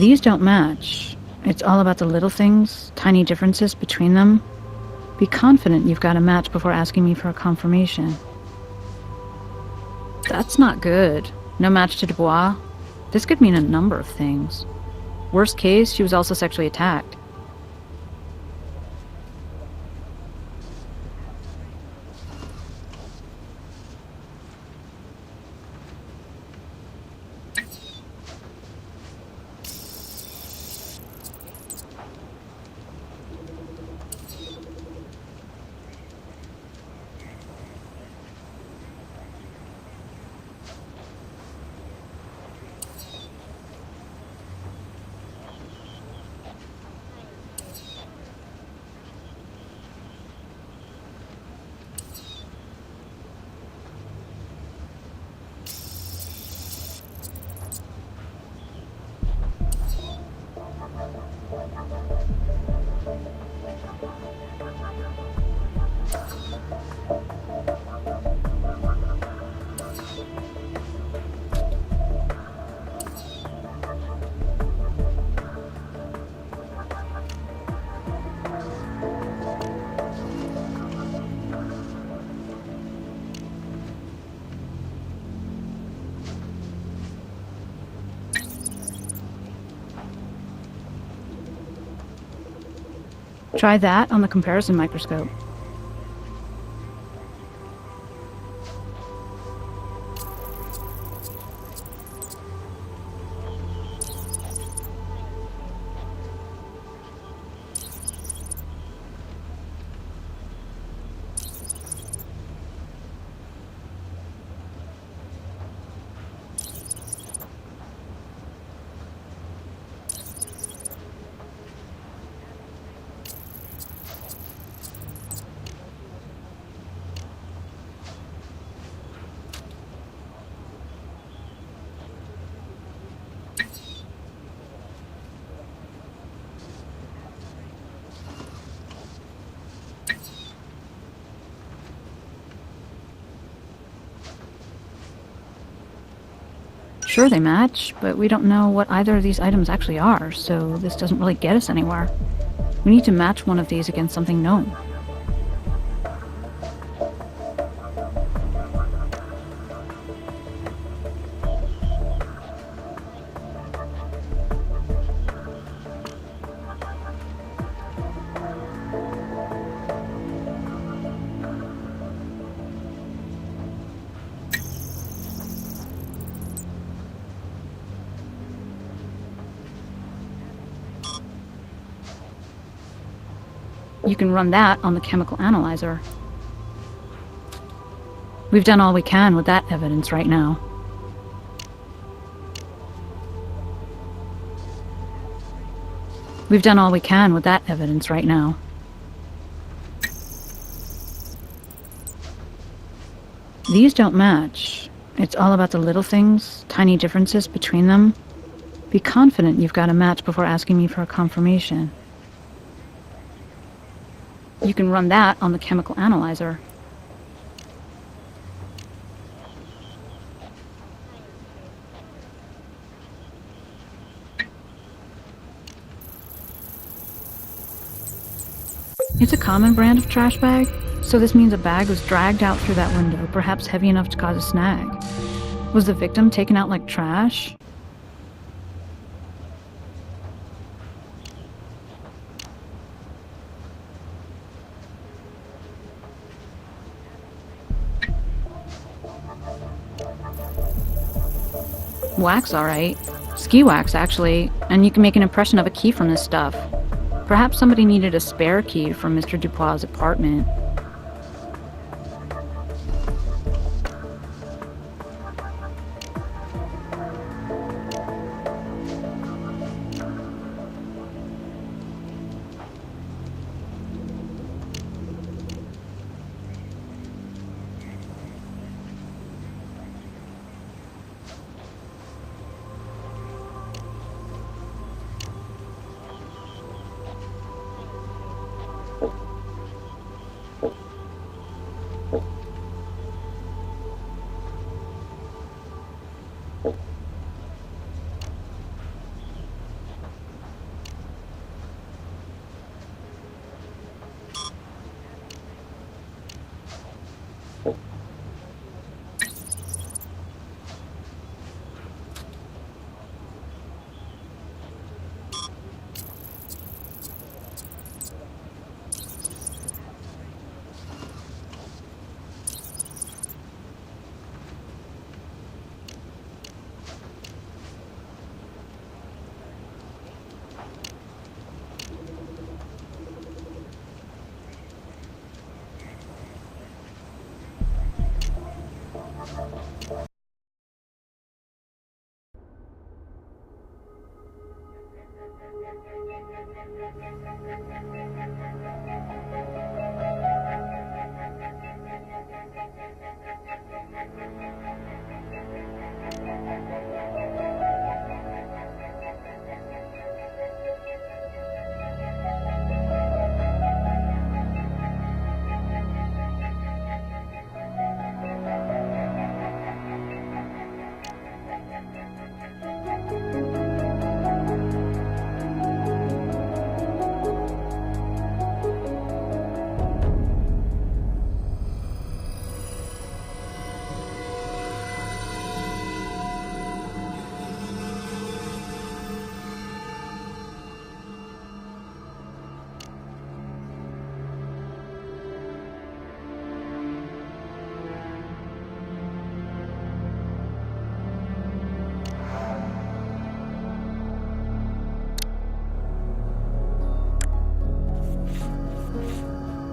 These don't match. It's all about the little things, tiny differences between them. Be confident you've got a match before asking me for a confirmation. That's not good. No match to Dubois? This could mean a number of things. Worst case, she was also sexually attacked. Try that on the comparison microscope. Sure, they match, but we don't know what either of these items actually are, so this doesn't really get us anywhere. We need to match one of these against something known. You can run that on the chemical analyzer. We've done all we can with that evidence right now. We've done all we can with that evidence right now. These don't match. It's all about the little things, tiny differences between them. Be confident you've got a match before asking me for a confirmation. You can run that on the chemical analyzer. It's a common brand of trash bag, so this means a bag was dragged out through that window, perhaps heavy enough to cause a snag. Was the victim taken out like trash? Wax, alright. Ski wax, actually, and you can make an impression of a key from this stuff. Perhaps somebody needed a spare key from Mr. Dubois' apartment.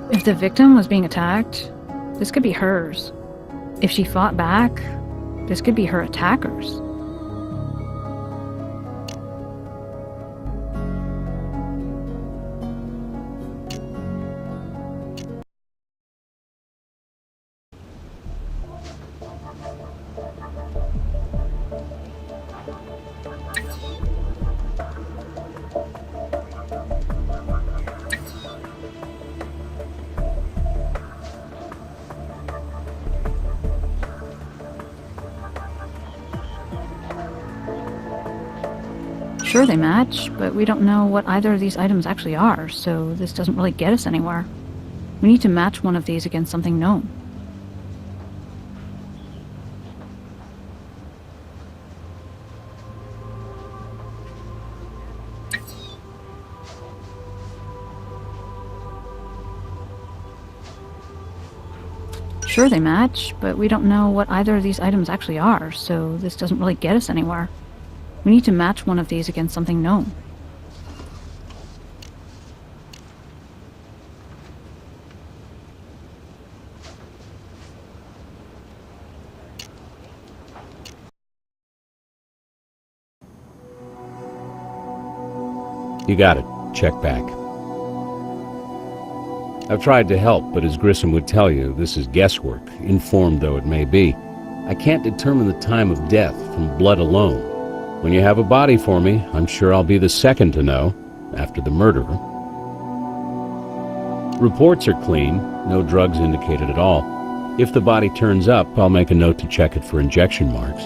If the victim was being attacked, this could be hers. If she fought back, this could be her attackers. Sure, they match, but we don't know what either of these items actually are, so this doesn't really get us anywhere. We need to match one of these against something known. Sure, they match, but we don't know what either of these items actually are, so this doesn't really get us anywhere. We need to match one of these against something known. You got it. Check back. I've tried to help, but as Grissom would tell you, this is guesswork, informed though it may be. I can't determine the time of death from blood alone. When you have a body for me, I'm sure I'll be the second to know, after the murderer. Reports are clean, no drugs indicated at all. If the body turns up, I'll make a note to check it for injection marks.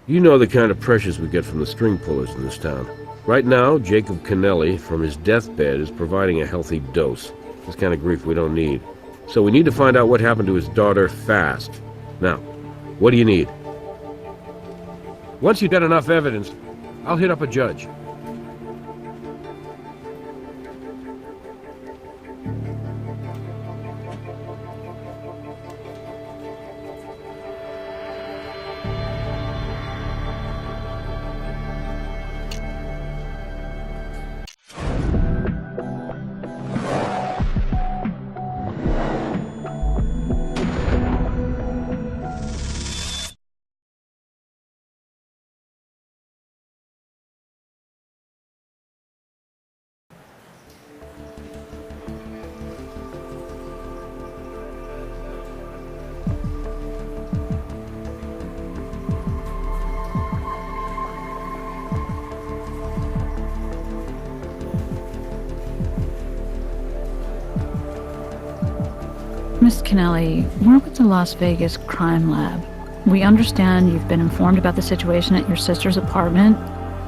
You know the kind of pressures we get from the string pullers in this town. Right now, Jacob Kennelly, from his deathbed, is providing a healthy dose. This kind of grief we don't need. So we need to find out what happened to his daughter fast. Now, what do you need? Once you've got enough evidence, I'll hit up a judge. Miss Kennelly, we're with the Las Vegas Crime Lab. We understand you've been informed about the situation at your sister's apartment.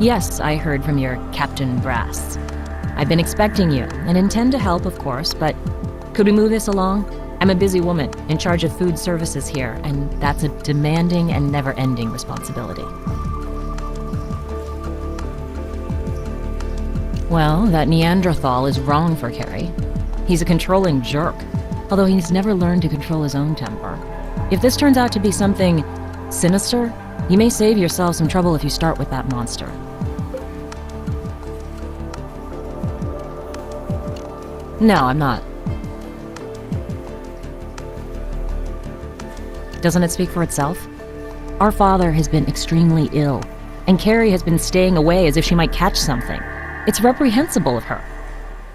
Yes, I heard from your Captain Brass. I've been expecting you, and intend to help, of course, but could we move this along? I'm a busy woman, in charge of food services here, and that's a demanding and never-ending responsibility. Well, that Neanderthal is wrong for Carrie. He's a controlling jerk, although he's never learned to control his own temper. If this turns out to be something sinister, you may save yourself some trouble if you start with that monster. No, I'm not. Doesn't it speak for itself? Our father has been extremely ill, and Carrie has been staying away as if she might catch something. It's reprehensible of her.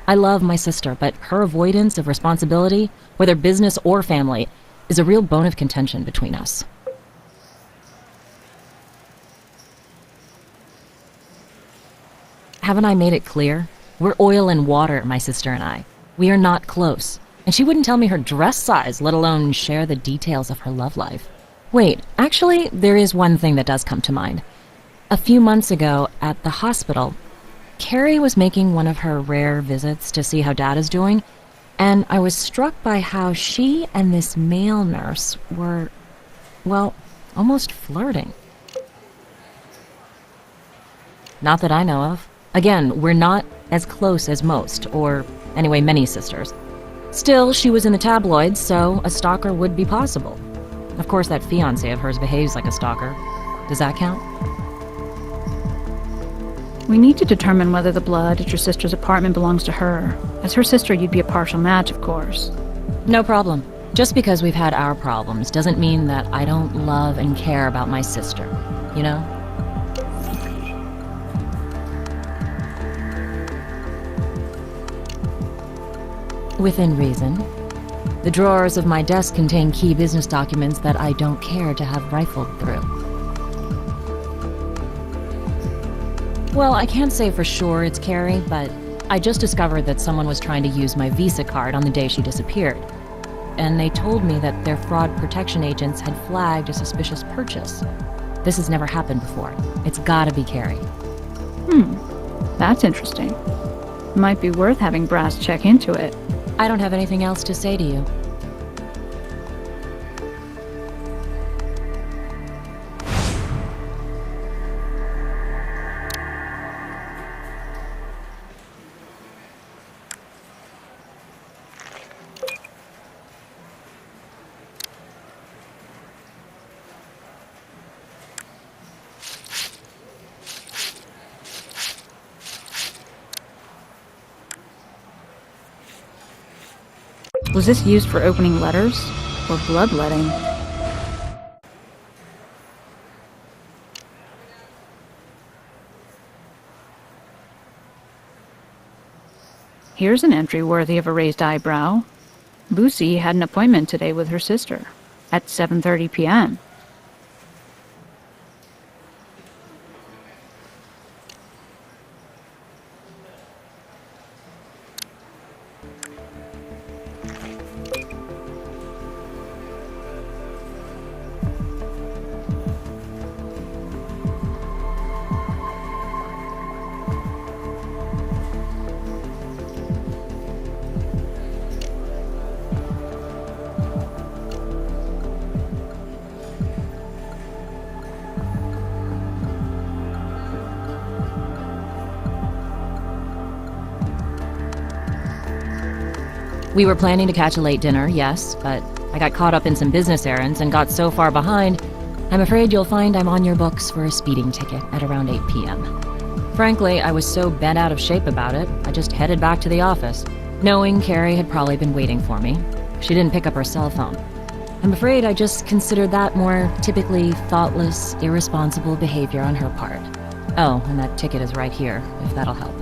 I love my sister, but her avoidance of responsibility, whether business or family, is a real bone of contention between us. Haven't I made it clear? We're oil and water, my sister and I. We are not close, and she wouldn't tell me her dress size, let alone share the details of her love life. Wait, actually, there is one thing that does come to mind. A few months ago, at the hospital, Carrie was making one of her rare visits to see how Dad is doing, and I was struck by how she and this male nurse were, well, almost flirting. Not that I know of. Again, we're not as close as most, or anyway, many sisters. Still, she was in the tabloids, so a stalker would be possible. Of course, that fiancé of hers behaves like a stalker. Does that count? We need to determine whether the blood at your sister's apartment belongs to her. As her sister, you'd be a partial match, of course. No problem. Just because we've had our problems doesn't mean that I don't love and care about my sister, you know? Within reason. The drawers of my desk contain key business documents that I don't care to have rifled through. Well, I can't say for sure it's Carrie, but I just discovered that someone was trying to use my Visa card on the day she disappeared. And they told me that their fraud protection agents had flagged a suspicious purchase. This has never happened before. It's gotta be Carrie. That's interesting. Might be worth having Brass check into it. I don't have anything else to say to you. Was this used for opening letters? Or bloodletting? Here's an entry worthy of a raised eyebrow. Lucy had an appointment today with her sister at 7:30 p.m. We were planning to catch a late dinner, yes, but I got caught up in some business errands and got so far behind, I'm afraid you'll find I'm on your books for a speeding ticket at around 8 p.m. Frankly, I was so bent out of shape about it, I just headed back to the office, knowing Carrie had probably been waiting for me. She didn't pick up her cell phone. I'm afraid I just considered that more typically thoughtless, irresponsible behavior on her part. Oh, and that ticket is right here, if that'll help.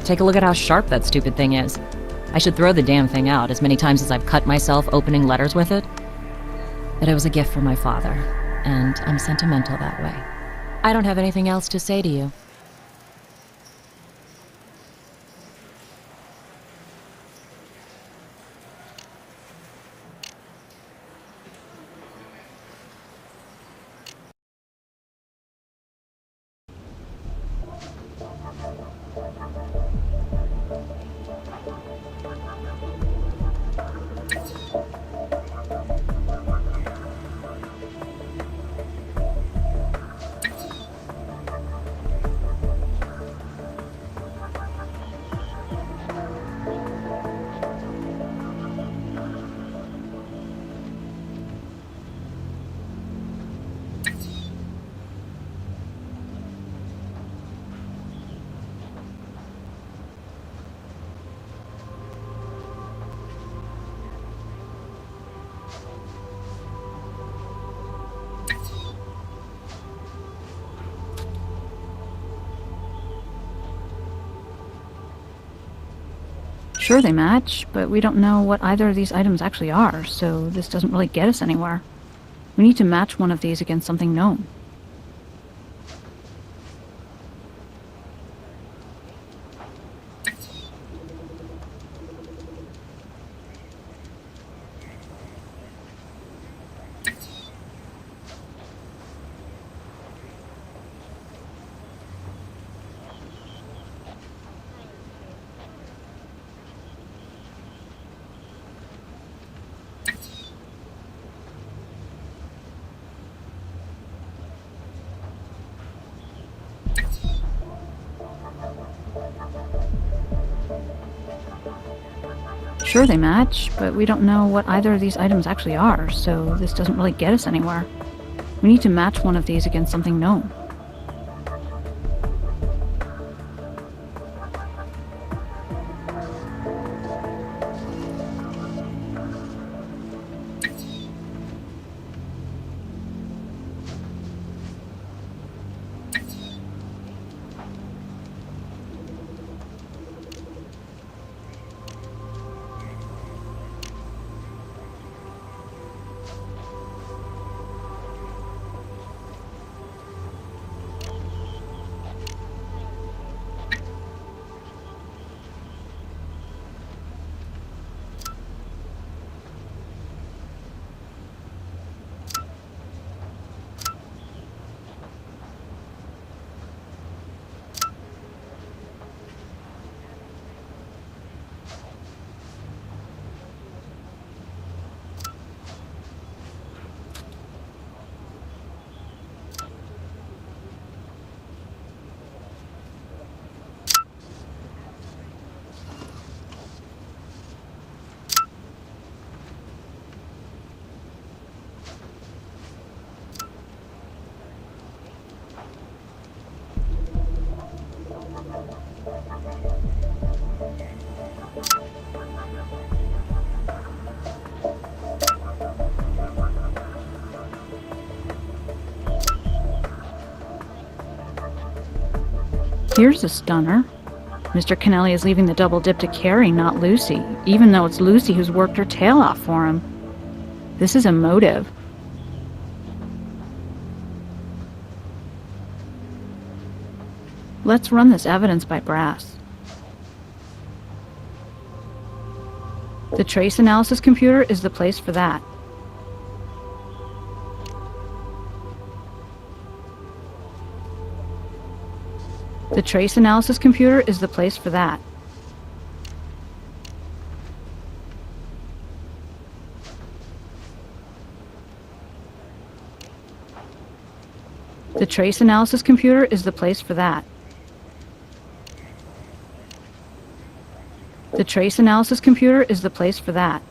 Take a look at how sharp that stupid thing is. I should throw the damn thing out as many times as I've cut myself opening letters with it. But it was a gift from my father, and I'm sentimental that way. I don't have anything else to say to you. Sure, they match, but we don't know what either of these items actually are, so this doesn't really get us anywhere. We need to match one of these against something known. Sure, they match, but we don't know what either of these items actually are, so this doesn't really get us anywhere. We need to match one of these against something known. Here's a stunner. Mr. Kennelly is leaving the double dip to Carrie, not Lucy, even though it's Lucy who's worked her tail off for him. This is a motive. Let's run this evidence by Brass. The trace analysis computer is the place for that. The trace analysis computer is the place for that. The trace analysis computer is the place for that. The trace analysis computer is the place for that.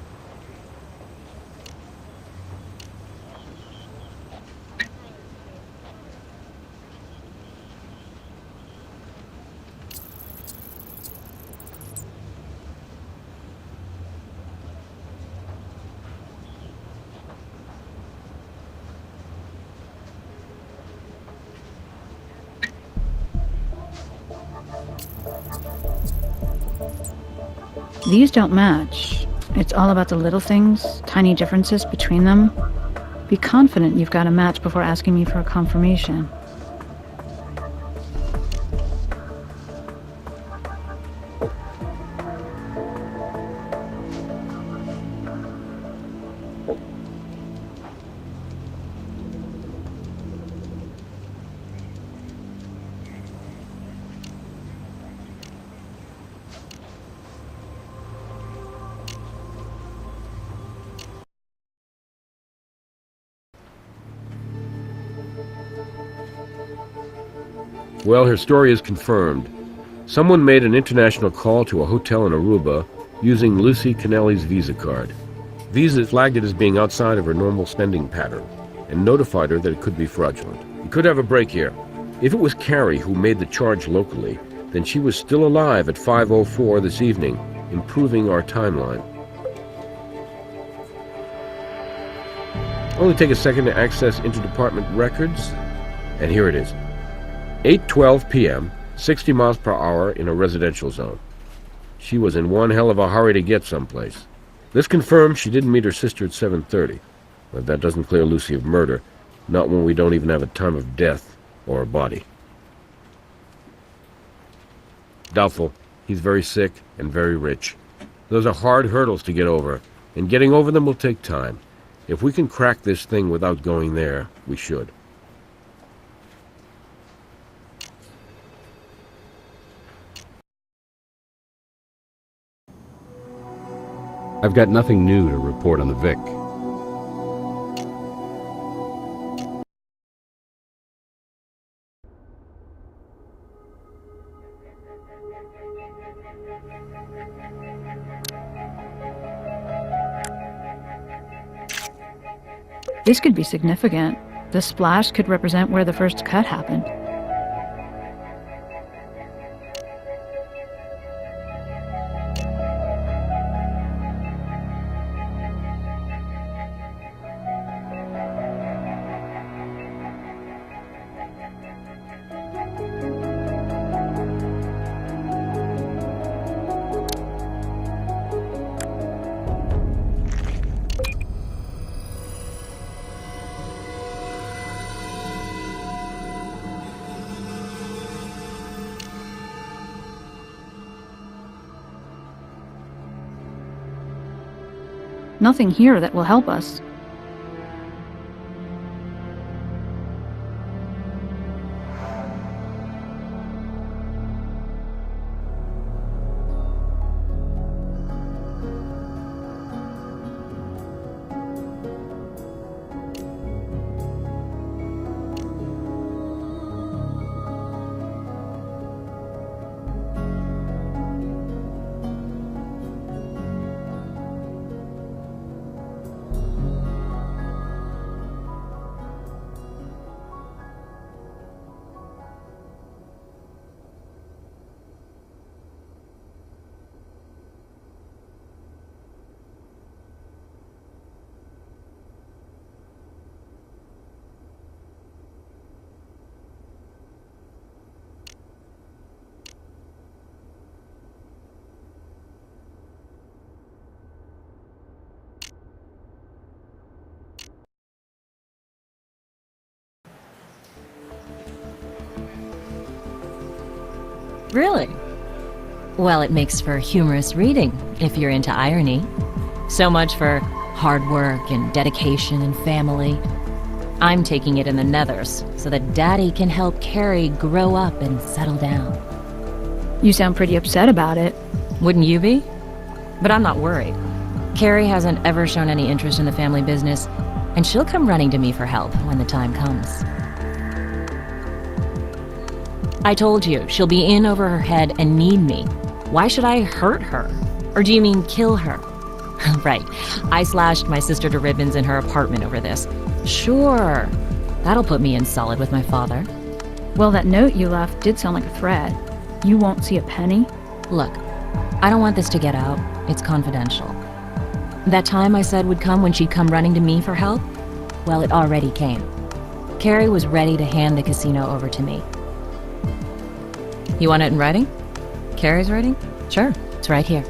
These don't match. It's all about the little things, tiny differences between them. Be confident you've got a match before asking me for a confirmation. Well, her story is confirmed. Someone made an international call to a hotel in Aruba using Lucy Kennelly's Visa card. Visa flagged it as being outside of her normal spending pattern and notified her that it could be fraudulent. We could have a break here. If it was Carrie who made the charge locally, then she was still alive at 5:04 this evening, improving our timeline. Only take a second to access interdepartment records, and here it is. 8:12 p.m., 60 miles per hour in a residential zone. She was in one hell of a hurry to get someplace. This confirms she didn't meet her sister at 7:30, but that doesn't clear Lucy of murder, not when we don't even have a time of death or a body. Doubtful. He's very sick and very rich. Those are hard hurdles to get over, and getting over them will take time. If we can crack this thing without going there, we should. I've got nothing new to report on the Vic. This could be significant. The splash could represent where the first cut happened. Nothing here that will help us. Really? Well, it makes for humorous reading, if you're into irony. So much for hard work and dedication and family. I'm taking it in the nethers, so that Daddy can help Carrie grow up and settle down. You sound pretty upset about it. Wouldn't you be? But I'm not worried. Carrie hasn't ever shown any interest in the family business, and she'll come running to me for help when the time comes. I told you, she'll be in over her head and need me. Why should I hurt her? Or do you mean kill her? Right, I slashed my sister to ribbons in her apartment over this. Sure, that'll put me in solid with my father. Well, that note you left did sound like a threat. You won't see a penny? Look, I don't want this to get out. It's confidential. That time I said would come when she'd come running to me for help? Well, it already came. Carrie was ready to hand the casino over to me. You want it in writing? Carrie's writing? Sure, it's right here.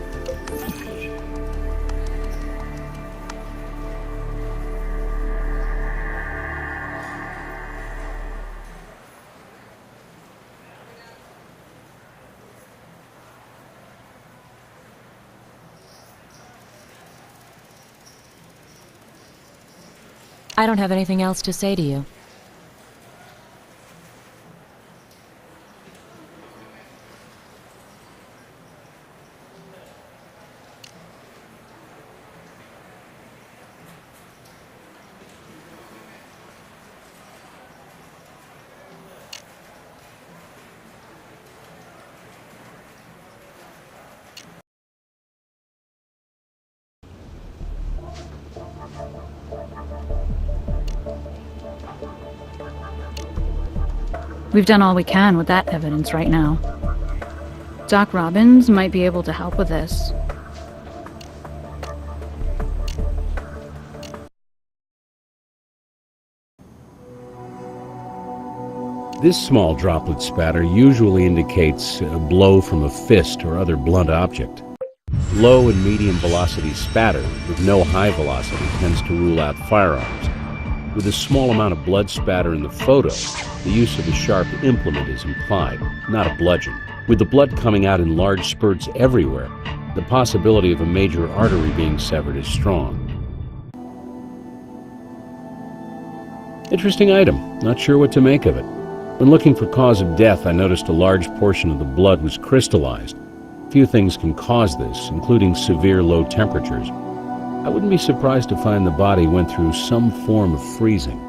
I don't have anything else to say to you. We've done all we can with that evidence right now. Doc Robbins might be able to help with this. This small droplet spatter usually indicates a blow from a fist or other blunt object. Low and medium velocity spatter with no high velocity tends to rule out firearms. With a small amount of blood spatter in the photo, the use of a sharp implement is implied, not a bludgeon. With the blood coming out in large spurts everywhere, the possibility of a major artery being severed is strong. Interesting item. Not sure what to make of it. When looking for cause of death, I noticed a large portion of the blood was crystallized. Few things can cause this, including severe low temperatures. I wouldn't be surprised to find the body went through some form of freezing.